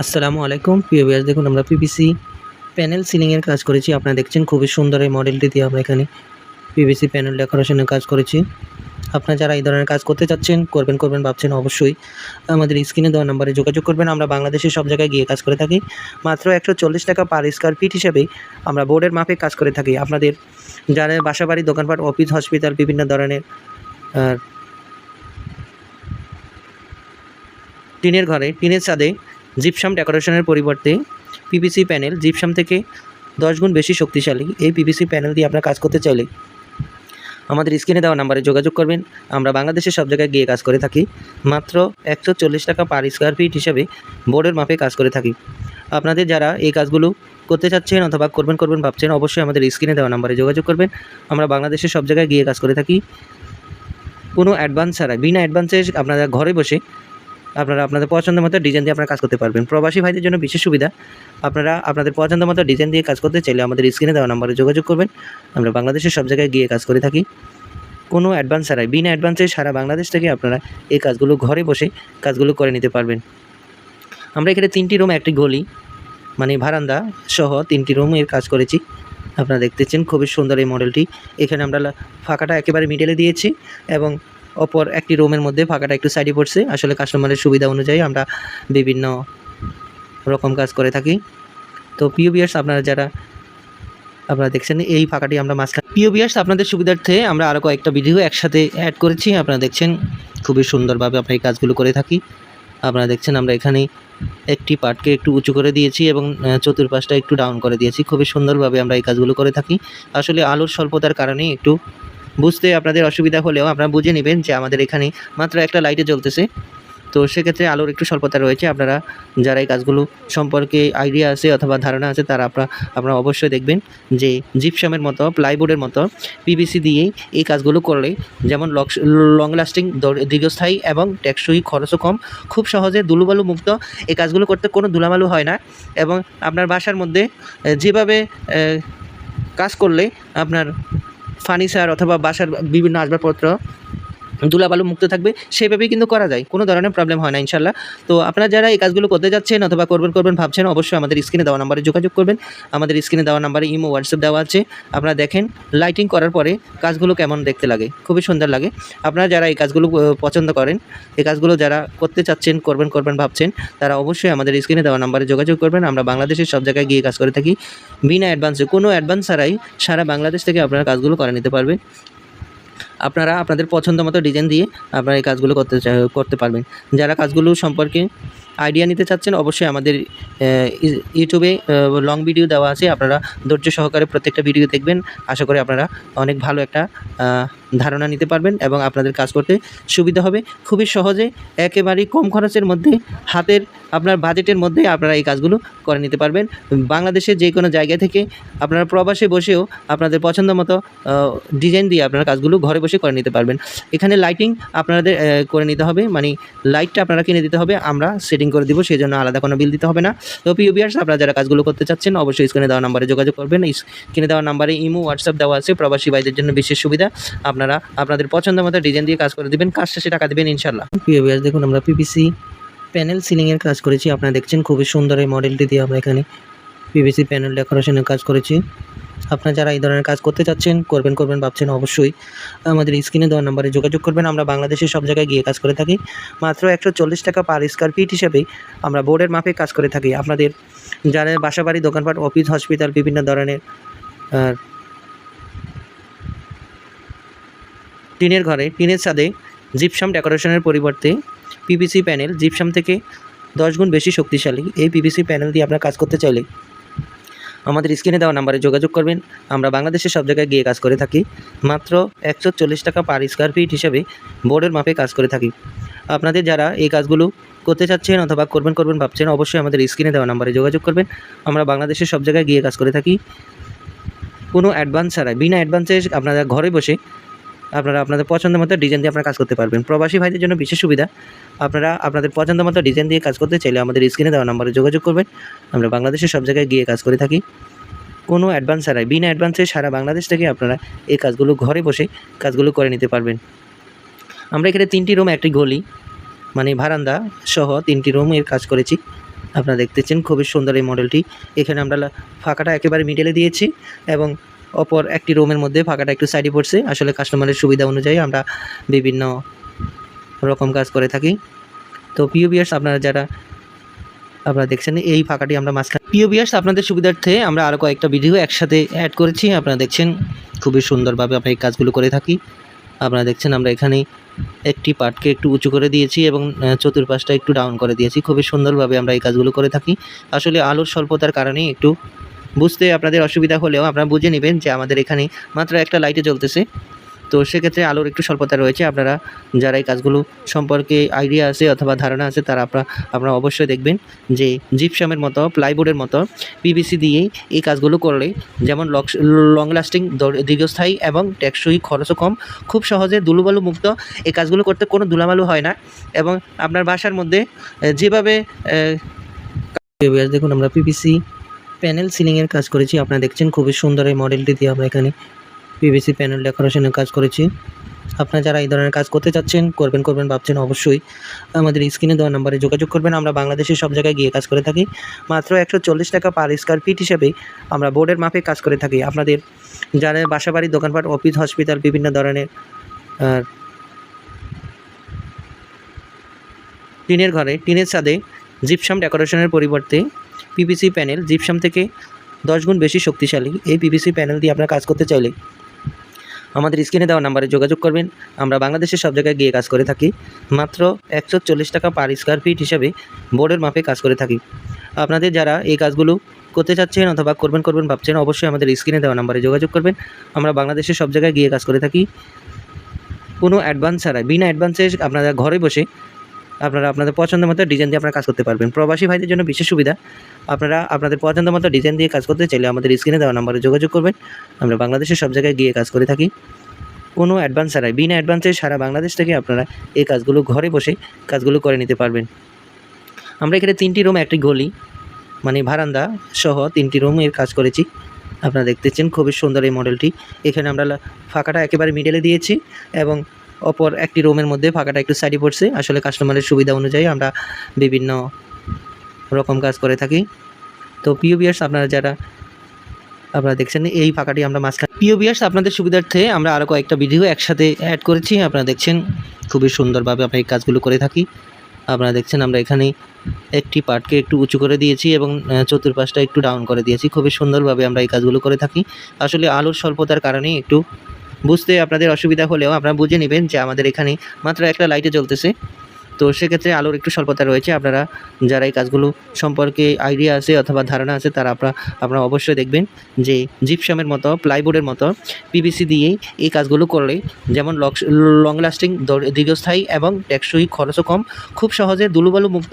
আসসালামু আলাইকুম প্রিয় ভিউয়ার্স, দেখুন আমরা পিভিসি প্যানেল সিলিং এর কাজ করেছি। আপনারা দেখছেন খুবই সুন্দর এই মডেলটি দিয়ে আমরা এখানে পিভিসি প্যানেল ডেকোরেশনের কাজ করেছি। আপনারা যারা এই ধরনের কাজ করতে চাচ্ছেন, করবেন ভাবছেন, অবশ্যই আমাদের স্ক্রিনে দেওয়া নম্বরে যোগাযোগ করবেন। আমরা বাংলাদেশের সব জায়গায় গিয়ে কাজ করে থাকি। মাত্র ১৪০ টাকা পার স্কয়ার ফিট হিসেবে আমরা বোর্ডের মাপে কাজ করে থাকি। আপনাদের যারা বাসাবাড়ি, দোকানপাট, অফিস, হসপিটাল, বিভিন্ন ধরনের আ টিনের ঘরে, টিনের ছাদে জিপসাম ডেকোরেশনের পরিবর্তে পিভিসি প্যানেল জিপসাম থেকে ১০ গুণ বেশি শক্তিশালী এই পিভিসি প্যানেল দিয়ে আপনারা কাজ করতে চাইলে আমাদের স্ক্রিনে দেওয়া নাম্বারে যোগাযোগ করবেন। আমরা বাংলাদেশের সব জায়গায় গিয়ে কাজ করে থাকি। মাত্র ১৪০ টাকা পার স্কয়ার ফিট হিসেবে বোর্ডের মাপে কাজ করে থাকি। আপনাদের যারা এই কাজগুলো করতে চাচ্ছেন অথবা করবেন ভাবছেন, অবশ্যই আমাদের স্ক্রিনে দেওয়া নাম্বারে যোগাযোগ করবেন। আমরা বাংলাদেশের সব জায়গায় গিয়ে কাজ করে থাকি। কোনো অ্যাডভান্স ছাড়াই, বিনা অ্যাডভান্সে আপনারা ঘরে বসে আপনারা আপনাদের পছন্দ মতো ডিজাইন দিয়ে আপনারা কাজ করতে পারবেন। প্রবাসী ভাইদের জন্য বিশেষ সুবিধা, আপনারা আপনাদের পছন্দ মতো ডিজাইন দিয়ে কাজ করতে চাইলে আমাদের স্ক্রিনে দেওয়া নম্বরে যোগাযোগ করবেন। আমরা বাংলাদেশের সব জায়গায় গিয়ে কাজ করে থাকি। কোনো অ্যাডভান্স ছাড়াই, বিনা অ্যাডভান্সে সারা বাংলাদেশ থেকে আপনারা এই কাজগুলো ঘরে বসে কাজগুলো করে নিতে পারবেন। আমরা এখানে ৩টি রুম, একটি গলি মানে বারান্দা সহ ৩টি রুমের কাজ করেছি। আপনারা দেখতেছেন খুবই সুন্দর এই মডেলটি। এখানে আমরা ফাঁকাটা একেবারে মিডলে দিয়েছি এবং অপর একটি রুমের মধ্যে ফাঁকাটা একটু সাইডে পড়ছে। আসলে কাস্টমারের সুবিধা অনুযায়ী আমরা বিভিন্ন রকম কাজ করে থাকি। তো প্রিয় ভিউয়ার্স, আপনারা দেখছেন এই ফাঁকাটি আমরা মাঝখানে। প্রিয় ভিউয়ার্স, আপনাদের সুবিধার্থে আমরা আরও কয়েকটা ভিডিও একসাথে অ্যাড করেছি। আপনারা দেখছেন খুবই সুন্দরভাবে আমরা এই কাজগুলো করে থাকি। আপনারা দেখছেন আমরা এখানে একটি পার্টকে একটু উঁচু করে দিয়েছি এবং চতুর্পাশটা একটু ডাউন করে দিয়েছি। খুবই সুন্দরভাবে আমরা এই কাজগুলো করে থাকি। আসলে আলোর স্বল্পতার কারণে একটু বুঝতে আপনাদের অসুবিধা হলেও আপনারা বুঝে নেবেন যে আমাদের এখানে মাত্র একটা লাইটে জ্বলতেছে। তো সেক্ষেত্রে আলোর একটু স্বল্পতা রয়েছে। আপনারা যারা এই কাজগুলো সম্পর্কে আইডিয়া আছে অথবা ধারণা আছে তারা আপনারা অবশ্যই দেখবেন যে জিপসামের মতো, প্লাইবোর্ডের মতো পিভিসি দিয়েই এই কাজগুলো করলে যেমন লং লাস্টিং, দীর্ঘস্থায়ী এবং টেকসই, খরচও কম, খুব সহজে ধুলোবালু মুক্ত এই কাজগুলো করতে কোনো ধুলাবালু হয় না। এবং আপনার বাসার মধ্যে যেভাবে কাজ করলে আপনার ফার্নিচার অথবা বাসার বিভিন্ন আসবাবপত্র ধুলাবালু মুক্ত থাকবে সেভাবেই কিন্তু করা যায়, কোনো ধরনের প্রবলেম হয় না ইনশাল্লাহ। তো আপনারা যারা এই কাজগুলো করতে যাচ্ছেন অথবা করবেন ভাবছেন, অবশ্যই আমাদের স্ক্রিনে দেওয়া নাম্বারে যোগাযোগ করবেন। আমাদের স্ক্রিনে দেওয়া নাম্বারে ইমো, হোয়াটসঅ্যাপ দেওয়া আছে। আপনারা দেখেন লাইটিং করার পরে কাজগুলো কেমন দেখতে লাগে, খুবই সুন্দর লাগে। আপনারা যারা এই কাজগুলো পছন্দ করেন, এই কাজগুলো যারা করতে চাচ্ছেন, করবেন ভাবছেন, তারা অবশ্যই আমাদের স্ক্রিনে দেওয়া নাম্বারে যোগাযোগ করবেন। আমরা বাংলাদেশের সব জায়গায় গিয়ে কাজ করে থাকি বিনা অ্যাডভান্সে, কোনো অ্যাডভান্স ছাড়াই সারা বাংলাদেশ থেকে আপনারা কাজগুলো করে নিতে পারবেন। আপনারা আপনাদের পছন্দ মতো ডিজাইন দিয়ে আপনারা এই কাজগুলো করতে পারবেন। যারা কাজগুলো সম্পর্কে আইডিয়া নিতে চাচ্ছেন, অবশ্যই আমাদের ইউটিউবে লং ভিডিও দেওয়া আছে। আপনারা ধৈর্য সহকারে প্রত্যেকটা ভিডিও দেখবেন। আশা করি আপনারা অনেক ভালো একটা ধারণা নিতে পারবেন এবং আপনাদের কাজ করতে সুবিধা হবে। খুবই সহজে, একেবারেই কম খরচের মধ্যে, হাতের আপনার বাজেটের মধ্যে আপনারা এই কাজগুলো করে নিতে পারবেন। বাংলাদেশের যে কোনো জায়গা থেকে আপনারা প্রবাসে বসেও আপনাদের পছন্দ মতো ডিজাইন দিয়ে আপনারা কাজগুলো ঘরে বসে করে নিতে পারবেন। এখানে লাইটিং আপনাদের করে নিতে হবে, মানে লাইটটা আপনারা কিনে দিতে হবে, আমরা সেটিং করে দিব, সেই জন্য আলাদা কোনো বিল দিতে হবে না। তো প্রিয় ভিউয়ার্স, আপনারা যারা কাজগুলো করতে চাচ্ছেন অবশ্যই স্ক্রিনে দেওয়া নাম্বারে যোগাযোগ করবেন। স্ক্রিনে দেওয়া নাম্বারে ইমো, হোয়াটসঅ্যাপ দেওয়া আছে। প্রবাসী ভাইদের জন্য বিশেষ সুবিধা, আপনারা আপনাদের পছন্দ মতো ডিজাইন দিয়ে কাজ করে দেবেন, কাজ শেষে টাকা দেবেন ইনশাল্লাহ। প্রিয় ভিউয়ার্স, দেখুন আমরা পিভিসি প্যানেল সিলিং এর কাজ করেছি। আপনারা দেখছেন খুবই সুন্দর এই মডেলটি দিয়ে আমরা এখানে পিভিসি প্যানেল ডেকোরেশনের কাজ করেছি। আপনারা যারা এই ধরনের কাজ করতে চাচ্ছেন, করবেন ভাবছেন, অবশ্যই আমাদের স্ক্রিনে দেওয়া নাম্বারে যোগাযোগ করবেন। আমরা বাংলাদেশের সব জায়গায় গিয়ে কাজ করে থাকি। মাত্র ১৪০ টাকা পার স্কয়ার ফিট হিসেবে আমরা বোর্ডের মাপে কাজ করে থাকি। আপনাদের যারা বাসাবাড়ি, দোকানপাট, অফিস, হসপিটাল, বিভিন্ন ধরনের টিনের ঘরে, টিনের ছাদে জিপসাম ডেকোরেশনের পরিবর্তে পিভিসি প্যানেল জিপসাম থেকে ১০ গুণ বেশি শক্তিশালী এই পিভিসি প্যানেল দিয়ে আপনারা কাজ করতে চাইলে আমাদের স্ক্রিনে দেওয়া নাম্বারে যোগাযোগ করবেন। আমরা বাংলাদেশের সব জায়গায় গিয়ে কাজ করে থাকি। মাত্র ১৪০ টাকা পার স্কয়ার ফিট হিসেবে বোর্ডের মাপে কাজ করে থাকি। আপনাদের যারা এই কাজগুলো করতে চাচ্ছেন অথবা করবেন ভাবছেন, অবশ্যই আমাদের স্ক্রিনে দেওয়া নাম্বারে যোগাযোগ করবেন। আমরা বাংলাদেশের সব জায়গায় গিয়ে কাজ করে থাকি কোনো অ্যাডভান্স ছাড়াই, বিনা অ্যাডভান্সে আপনারা ঘরে বসে আপনারা আপনাদের পছন্দ মতো ডিজাইন দিয়ে আপনারা কাজ করতে পারবেন। প্রবাসী ভাইদের জন্য বিশেষ সুবিধা, আপনারা আপনাদের পছন্দ মতো ডিজাইন দিয়ে কাজ করতে চাইলে আমাদের স্ক্রিনে দেওয়া নাম্বারে যোগাযোগ করবেন। আমরা বাংলাদেশের সব জায়গায় গিয়ে কাজ করে থাকি কোনো অ্যাডভান্স ছাড়াই, বিনা অ্যাডভান্সে সারা বাংলাদেশ থেকে আপনারা এই কাজগুলো ঘরে বসে কাজগুলো করে নিতে পারবেন। আমরা এখানে ৩টি রুম, একটি গলি মানে বারান্দা সহ ৩টি রুমের কাজ করেছি। আপনারা দেখতেছেন খুবই সুন্দর এই মডেলটি। এখানে আমরা ফাঁকাটা একেবারে মিডলে দিয়েছি এবং অপর একটি রুমের মধ্যে ফাঁকাটা একটু সাইডে পড়ছে। আসলে কাস্টমারের সুবিধা অনুযায়ী আমরা বিভিন্ন রকম কাজ করে থাকি। তো প্রিয় ভিউয়ার্স, আপনারা দেখছেন এই ফাঁকাটি আমরা মাঝখানে। প্রিয় ভিউয়ার্স, আপনাদের সুবিধার্থে আমরা আরও কয়েকটা ভিডিও একসাথে অ্যাড করেছি। আপনারা দেখছেন খুবই সুন্দরভাবে আমরা এই কাজগুলো করে থাকি। আপনারা দেখছেন আমরা এখানে একটি পার্টকে একটু উঁচু করে দিয়েছি এবং চতুর্পাশটা একটু ডাউন করে দিয়েছি। খুবই সুন্দরভাবে আমরা এই কাজগুলো করে থাকি। আসলে আলোর স্বল্পতার কারণে একটু বুঝতে আপনাদের অসুবিধা হলেও আপনারা বুঝে নেবেন যে আমাদের এখানে মাত্র একটা লাইটে জ্বলতেছে। তো সেক্ষেত্রে আলোর একটু স্বল্পতা রয়েছে। আপনারা যারা এই কাজগুলো সম্পর্কে আইডিয়া আছে অথবা ধারণা আছে তারা আপনারা অবশ্যই দেখবেন যে জিপসামের মতো প্লাইবোর্ডের মতো পিভিসি দিয়েই এই কাজগুলো করলে যেমন লং লাস্টিং, দীর্ঘস্থায়ী এবং টেকসই, খরচও কম, খুব সহজে ধুলোবালু মুক্ত এই কাজগুলো করতে কোনো ধুলাবালু হয় না। এবং আপনার বাসার মধ্যে যেভাবে দেখুন আমরা পিভিসি প্যানেল সিলিংয়ের কাজ করেছি। আপনারা দেখছেন খুবই সুন্দর এই মডেলটি দিয়ে আমরা এখানে পিভিসি প্যানেল ডেকোরেশনের কাজ করেছি। আপনারা যারা এই ধরনের কাজ করতে চাচ্ছেন, করবেন ভাবছেন, অবশ্যই আমাদের স্ক্রিনে দেওয়া নাম্বারে যোগাযোগ করবেন। আমরা বাংলাদেশের সব জায়গায় গিয়ে কাজ করে থাকি। মাত্র 140 টাকা পার স্কয়ার ফিট হিসেবে আমরা বোর্ডের মাপে কাজ করে থাকি। আপনাদের যারা বাসাবাড়ি, দোকানপাট, অফিস, হসপিটাল, বিভিন্ন ধরনের টিনের ঘরে, টিনের ছাদে জিপসাম ডেকোরেশনের পরিবর্তে পিভিসি প্যানেল জিপসাম থেকে 10 গুণ বেশি শক্তিশালী এই পিভিসি প্যানেল দিয়ে আপনারা কাজ করতে চাইলে আমাদের স্ক্রিনে দেওয়া নাম্বারে যোগাযোগ করবেন। আমরা বাংলাদেশের সব জায়গায় গিয়ে কাজ করে থাকি। মাত্র 140 টাকা পার স্কয়ার ফিট হিসাবে বোর্ডের মাপে কাজ করে থাকি। আপনাদের যারা এই কাজগুলো করতে চাচ্ছেন অথবা করবেন ভাবছেন, অবশ্যই আমাদের স্ক্রিনে দেওয়া নাম্বারে যোগাযোগ করবেন। আমরা বাংলাদেশের সব জায়গায় গিয়ে কাজ করে থাকি কোনো অ্যাডভান্স ছাড়াই। বিনা অ্যাডভান্সে আপনারা ঘরে বসে আপনারা আপনাদের পছন্দ মতো ডিজাইন দিয়ে আপনারা কাজ করতে পারবেন। প্রবাসী ভাইদের জন্য বিশেষ সুবিধা, আপনারা আপনাদের পছন্দ মতো ডিজাইন দিয়ে কাজ করতে চাইলে আমাদের স্ক্রিনে দেওয়া নাম্বারে যোগাযোগ করবেন। আমরা বাংলাদেশের সব জায়গায় গিয়ে কাজ করে থাকি কোনো অ্যাডভান্স ছাড়াই। বিনা অ্যাডভান্সে সারা বাংলাদেশ থেকে আপনারা এই কাজগুলো ঘরে বসে কাজগুলো করে নিতে পারবেন। আমরা এখানে 3টি রুম, একটি গলি মানে বারান্দা সহ 3টি রুমের কাজ করেছি। আপনারা দেখতেছেন খুবই সুন্দর এই মডেলটি। এখানে আমরা ফাঁকাটা একেবারে মিডলে দিয়েছি এবং অপর একটি রুমের মধ্যে ফাঁকাটা একটু সাইডে পড়ছে। আসলে কাস্টমারের সুবিধা অনুযায়ী আমরা বিভিন্ন রকম কাজ করে থাকি। তো প্রিয় ভিউয়ার্স, আপনারা দেখছেন এই ফাঁকাটি আমরা মাঝখানে। প্রিয় ভিউয়ার্স, আপনাদের সুবিধার্থে আমরা আরও কয়েকটা ভিডিও একসাথে অ্যাড করেছি। আপনারা দেখছেন খুবই সুন্দরভাবে আমরা এই কাজগুলো করে থাকি। আপনারা দেখছেন আমরা এখানে একটি পার্টকে একটু উঁচু করে দিয়েছি এবং চতুর্পাশটা একটু ডাউন করে দিয়েছি। খুবই সুন্দরভাবে আমরা এই কাজগুলো করে থাকি। আসলে আলোর স্বল্পতার কারণে একটু বুঝতে আপনাদের অসুবিধা হলেও আপনারা বুঝে নেবেন যে আমাদের এখানে মাত্র একটা লাইটে জ্বলতেছে। তো সেক্ষেত্রে আলোর একটু স্বল্পতা রয়েছে। আপনারা যারা এই কাজগুলো সম্পর্কে আইডিয়া আছে অথবা ধারণা আছে তারা আপনারা অবশ্যই দেখবেন যে জিপসামের মতো প্লাইবোর্ডের মতো পিভিসি দিয়েই এই কাজগুলো করলে যেমন লং লাস্টিং, দীর্ঘস্থায়ী এবং টেকসই, খরচও কম, খুব সহজে ধুলোবালু মুক্ত